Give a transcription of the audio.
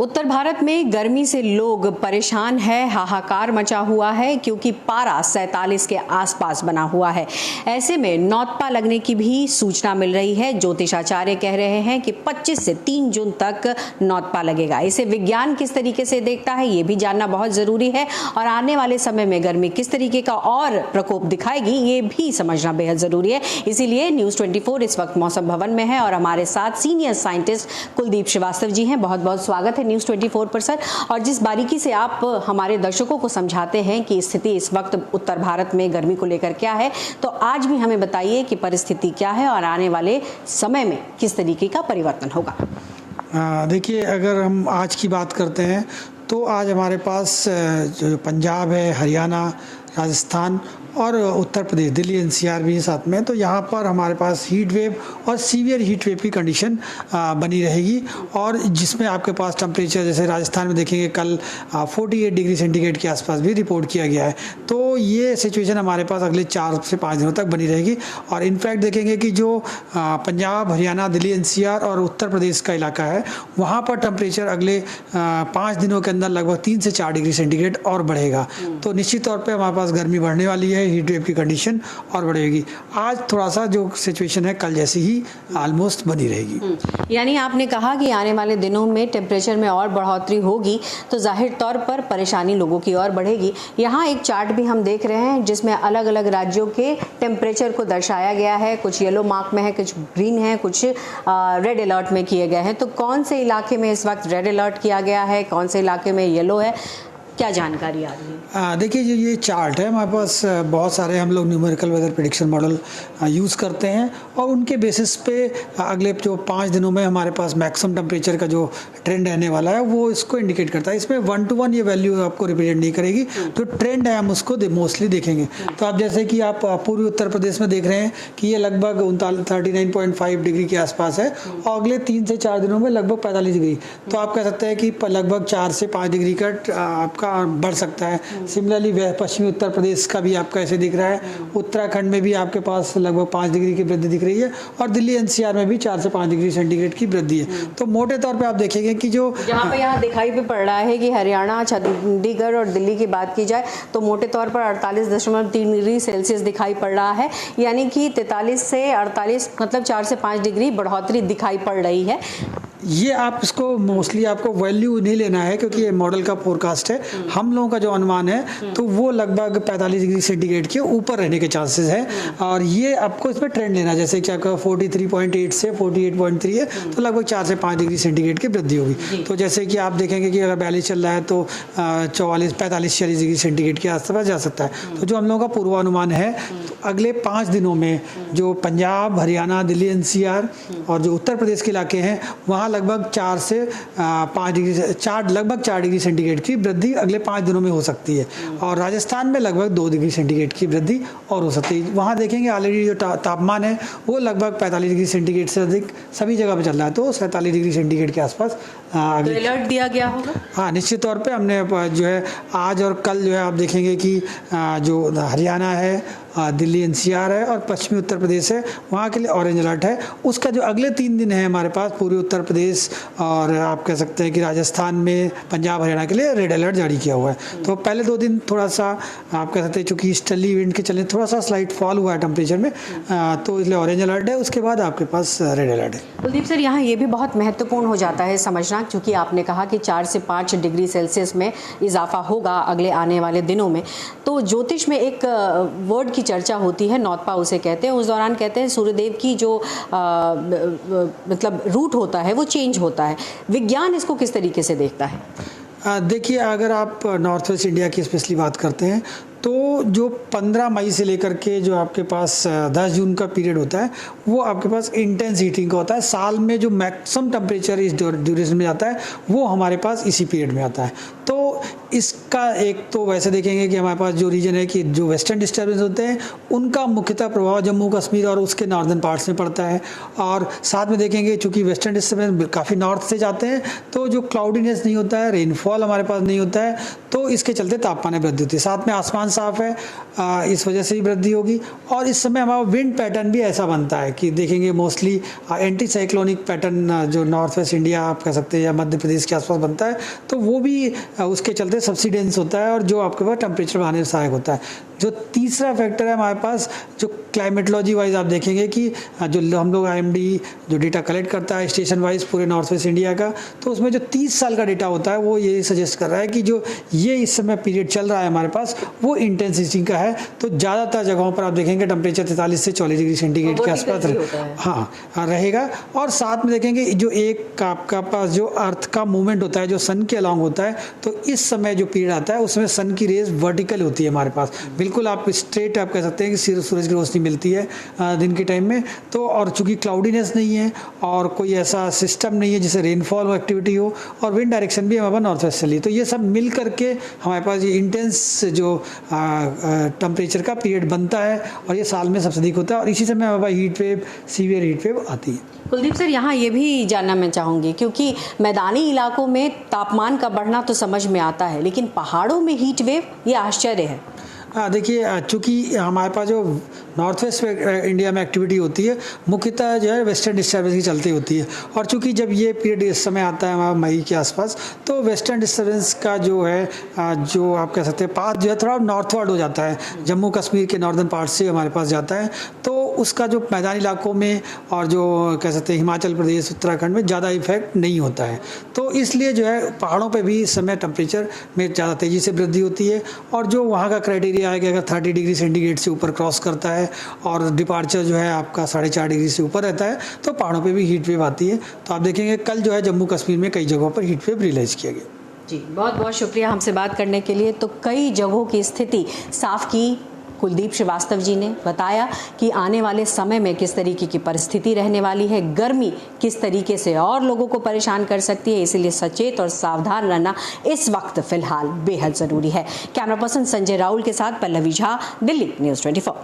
उत्तर भारत में गर्मी से लोग परेशान है, हाहाकार मचा हुआ है क्योंकि पारा 47 के आसपास बना हुआ है। ऐसे में नौतपा लगने की भी सूचना मिल रही है। ज्योतिषाचार्य कह रहे हैं कि 25 से 3 जून तक नौतपा लगेगा। इसे विज्ञान किस तरीके से देखता है ये भी जानना बहुत जरूरी है और आने वाले समय में गर्मी किस तरीके का और प्रकोप दिखाएगी ये भी समझना बेहद जरूरी है। इसीलिए न्यूज़ 24 इस वक्त मौसम भवन में है और हमारे साथ सीनियर साइंटिस्ट कुलदीप श्रीवास्तव जी हैं। बहुत बहुत स्वागत है न्यूज़ 24 पर सर। और जिस बारीकी से आप हमारे दर्शकों को समझाते हैं कि स्थिति इस वक्त उत्तर भारत में गर्मी को लेकर क्या है, तो आज भी हमें बताइए कि परिस्थिति क्या है और आने वाले समय में किस तरीके का परिवर्तन होगा। देखिए, अगर हम आज की बात करते हैं तो आज हमारे पास जो पंजाब है, हरियाणा, राजस्थान और उत्तर प्रदेश, दिल्ली एनसीआर भी साथ में, तो यहाँ पर हमारे पास हीट वेव और सीवियर हीट वेव की कंडीशन बनी रहेगी। और जिसमें आपके पास टेम्परेचर जैसे राजस्थान में देखेंगे कल 48 डिग्री सेंटीग्रेड के आसपास भी रिपोर्ट किया गया है। तो ये सिचुएशन हमारे पास अगले 4 से 5 दिनों तक बनी रहेगी। और इनफैक्ट देखेंगे कि जो पंजाब, हरियाणा, दिल्ली एनसीआर और उत्तर प्रदेश का इलाका है वहाँ पर टेम्परेचर अगले 5 दिनों के अंदर लगभग 3 से 4 डिग्री सेंटीग्रेड और बढ़ेगा। तो निश्चित तौर पर हमारे पास गर्मी बढ़ने वाली है, हीट वेव की कंडीशन और बढ़ेगी। आज थोड़ा सा जो सिचुएशन है कल जैसी ही ऑलमोस्ट बनी रहेगी। यानी आपने कहा कि आने वाले दिनों में टेम्परेचर में और बढ़ोतरी होगी तो जाहिर तौर पर परेशानी लोगों की और बढ़ेगी। यहाँ एक चार्ट भी हम देख रहे हैं जिसमें अलग अलग राज्यों के टेम्परेचर को दर्शाया गया है। कुछ येलो मार्क में है, कुछ ग्रीन है, कुछ रेड अलर्ट में किए गए हैं। तो कौन से इलाके में इस वक्त रेड अलर्ट किया गया है, कौन से इलाके में येलो है, क्या जानकारी आ रही है? देखिए, ये चार्ट है हमारे पास। बहुत सारे हम लोग numerical weather prediction model use करते हैं और उनके बेसिस पे अगले जो 5 दिनों में हमारे पास मैक्सिमम टेम्परेचर का जो ट्रेंड रहने वाला है वो इसको इंडिकेट करता है। इसमें 1 to 1 ये वैल्यू आपको रिप्रेजेंट नहीं करेगी। जो ट्रेंड है हम उसको मोस्टली देखेंगे। तो आप जैसे कि आप पूर्वी उत्तर प्रदेश में देख रहे हैं कि ये लगभग 39.5 डिग्री के आसपास है और अगले 3 से 4 दिनों में लगभग 45 डिग्री। तो आप कह सकते हैं कि लगभग 4 से 5 डिग्री का आपका बढ़ सकता है। सिमिलरली पश्चिमी उत्तर प्रदेश का भी आपका ऐसे दिख रहा है। उत्तराखंड में भी आपके पास लगभग 5 डिग्री की वृद्धि दिख रही है और दिल्ली एनसीआर में भी 4 से 5 डिग्री सेंटीग्रेड की वृद्धि है। तो मोटे तौर पे आप देखेंगे कि जो जहाँ पे यहाँ दिखाई भी पड़ रहा है कि हरियाणा, चंडीगढ़ और दिल्ली की बात की जाए तो मोटे तौर पर 48.3 डिग्री सेल्सियस दिखाई पड़ रहा है। यानी कि 43 से 48 मतलब 4 से 5 डिग्री बढ़ोतरी दिखाई पड़ रही है। ये आप इसको मोस्टली आपको वैल्यू नहीं लेना है क्योंकि ये मॉडल का फोरकास्ट है। हम लोगों का जो अनुमान है तो वो लगभग 45 डिग्री सेंटीग्रेड के ऊपर रहने के चांसेस है। और ये आपको इसमें ट्रेंड लेना है। जैसे कि आपका 43.8 से 48.3 है तो लगभग 4 से 5 डिग्री सेंटीग्रेड की वृद्धि होगी। तो जैसे कि आप देखेंगे कि अगर 42 चल रहा है तो 45-46 डिग्री सेंटीग्रेड के आसपास जा सकता है। तो जो हम लोगों का पूर्वानुमान है तो अगले 5 दिनों में जो पंजाब, हरियाणा, दिल्ली एनसीआर और जो उत्तर प्रदेश के इलाके हैं वहाँ लगभग 4 से 5 डिग्री सेंटीग्रेड की वृद्धि अगले 5 दिनों में हो सकती है। और राजस्थान में लगभग 2 डिग्री सेंटीग्रेड की वृद्धि और हो सकती है। वहाँ देखेंगे ऑलरेडी जो तापमान है वो लगभग 45 डिग्री सेंटीग्रेड से अधिक सभी जगह पे चल रहा है। तो 47 डिग्री सेंटीग्रेड के आसपास आगे अलर्ट दिया गया होगा। हाँ, निश्चित तौर पे हमने जो है आज और कल जो है आप देखेंगे कि जो हरियाणा है, दिल्ली एनसीआर है और पश्चिमी उत्तर प्रदेश है वहाँ के लिए ऑरेंज अलर्ट है। उसका जो अगले 3 दिन है हमारे पास पूर्वी उत्तर प्रदेश और आप कह सकते हैं कि राजस्थान में, पंजाब, हरियाणा के लिए रेड अलर्ट जारी किया हुआ है। तो पहले 2 दिन थोड़ा सा आप कह सकते हैं चूँकि ईस्टर्ली इवेंट के चलने थोड़ा सा स्लाइट फॉल हुआ है टेम्परेचर में, तो इसलिए ऑरेंज अलर्ट है। उसके बाद आपके पास रेड अलर्ट है। कुलदीप सर, यहाँ ये भी बहुत महत्वपूर्ण हो जाता है समझना, क्योंकि आपने कहा कि 4 से 5 डिग्री सेल्सियस में इजाफा होगा अगले आने वाले दिनों में। तो ज्योतिष में एक वर्ड की चर्चा होती है, नौतपा उसे कहते हैं। उस दौरान कहते हैं सूर्यदेव की जो मतलब रूट होता है वो चेंज होता है। विज्ञान इसको किस तरीके से देखता है? देखिए, अगर आप नॉर्थ वेस्ट इंडिया की स्पेशली बात करते हैं तो जो 15 मई से लेकर के जो आपके पास 10 जून का पीरियड होता है वो आपके पास इंटेंस हीटिंग का होता है। साल में जो मैक्सिमम टेम्परेचर इस ड्यूरेशन में आता है वो हमारे पास इसी पीरियड में आता है। तो इसका एक तो वैसे देखेंगे कि हमारे पास जो रीजन है कि जो वेस्टर्न डिस्टर्बेंस होते हैं उनका मुख्यतः प्रभाव जम्मू कश्मीर और उसके नॉर्दर्न पार्ट्स में पड़ता है। और साथ में देखेंगे चूँकि वेस्टर्न डिस्टर्बेंस काफ़ी नॉर्थ से जाते हैं तो जो क्लाउडीनेस नहीं होता है, रेनफॉल हमारे पास नहीं होता है, तो इसके चलते तापमान में वृद्धि होती है। साथ में आसमान साफ है, इस वजह से भी वृद्धि होगी। और इस समय हमारा विंड पैटर्न भी ऐसा बनता है कि देखेंगे मोस्टली एंटी साइक्लोनिक पैटर्न जो नॉर्थ वेस्ट इंडिया आप कह सकते हैं या मध्य प्रदेश के आसपास बनता है, तो वो भी उसके चलते सबसिडेंस होता है और जो आपके पास टेम्परेचर बढ़ाने में सहायक होता है। जो तीसरा फैक्टर है हमारे पास जो क्लाइमेटोलॉजी वाइज आप देखेंगे कि जो हम लोग IMD जो डेटा कलेक्ट करता है स्टेशन वाइज पूरे नॉर्थ वेस्ट इंडिया का, तो उसमें जो 30 साल का डेटा होता है वो ये सजेस्ट कर रहा है कि जो ये इस समय पीरियड चल रहा है हमारे पास वो इंटेंसिटी का है। तो ज़्यादातर जगहों पर आप देखेंगे टेम्परेचर 43 से 44 डिग्री सेंटीग्रेड के आसपास रहेगा। और साथ में देखेंगे जो एक आपका पास जो अर्थ का मूवमेंट होता है जो सन के अलॉन्ग होता है, तो इस समय जो पीरियड आता है उसमें सन की रेज वर्टिकल होती है हमारे पास, बिल्कुल आप स्ट्रेट आप कह सकते हैं कि सूरज की रोशनी मिलती है दिन के टाइम में। तो और चूंकि क्लाउडीनेस नहीं है और कोई ऐसा सिस्टम नहीं है जिससे रेनफॉल एक्टिविटी हो, और विंड डायरेक्शन भी हमारे पास नॉर्थ वेस्ट चली, तो ये सब मिल करके हमारे पास ये इंटेंस जो टेम्परेचर का पीरियड बनता है और ये साल में सबसे अधिक होता है। और इसी समय हमारे पास heat wave, severe heat wave आती है। कुलदीप सर, यहाँ ये भी जानना मैं चाहूँगी क्योंकि मैदानी इलाकों में तापमान का बढ़ना तो समझ में आता है, लेकिन पहाड़ों में हीट वेव ये आश्चर्य है। देखिए चूँकि हमारे पास जो नॉर्थ वेस्ट इंडिया में एक्टिविटी होती है मुख्यतः जो है वेस्टर्न डिस्टर्बेंस की चलती होती है, और चूँकि जब ये पीरियड इस समय आता है हमारा मई के आसपास, तो वेस्टर्न डिस्टर्बेंस का जो है जो आप कह सकते हैं पाथ जो है थोड़ा नॉर्थवर्ड हो जाता है, जम्मू कश्मीर के नॉर्दर्न पार्ट से हमारे पास जाता है, तो उसका जो मैदानी इलाकों में और जो कह सकते हैं हिमाचल प्रदेश उत्तराखंड में ज़्यादा इफेक्ट नहीं होता है। तो इसलिए जो है पहाड़ों पर भी इस समय टेम्परेचर में ज़्यादा तेज़ी से वृद्धि होती है, और जो वहाँ का क्राइटेरिया है कि अगर 30 डिग्री सेंटीग्रेड से ऊपर क्रॉस करता है और डिपार्चर जो है आपका 4.5 डिग्री से ऊपर रहता है तो पहाड़ों पे भी हीट वेव आती है। तो आप देखेंगे कल जो है जम्मू कश्मीर में कई जगहों पर हीट वेव रियलाइज़ किया गया। जी, बहुत बहुत शुक्रिया हमसे बात करने के लिए। तो कई जगहों की स्थिति साफ की कुलदीप श्रीवास्तव जी ने बताया कि आने वाले समय में किस तरीके की परिस्थिति रहने वाली है, गर्मी किस तरीके से और लोगों को परेशान कर सकती है, इसीलिए सचेत और सावधान रहना इस वक्त फिलहाल बेहद ज़रूरी है। कैमरा पर्सन संजय राहुल के साथ पल्लवी झा, दिल्ली न्यूज़ 24।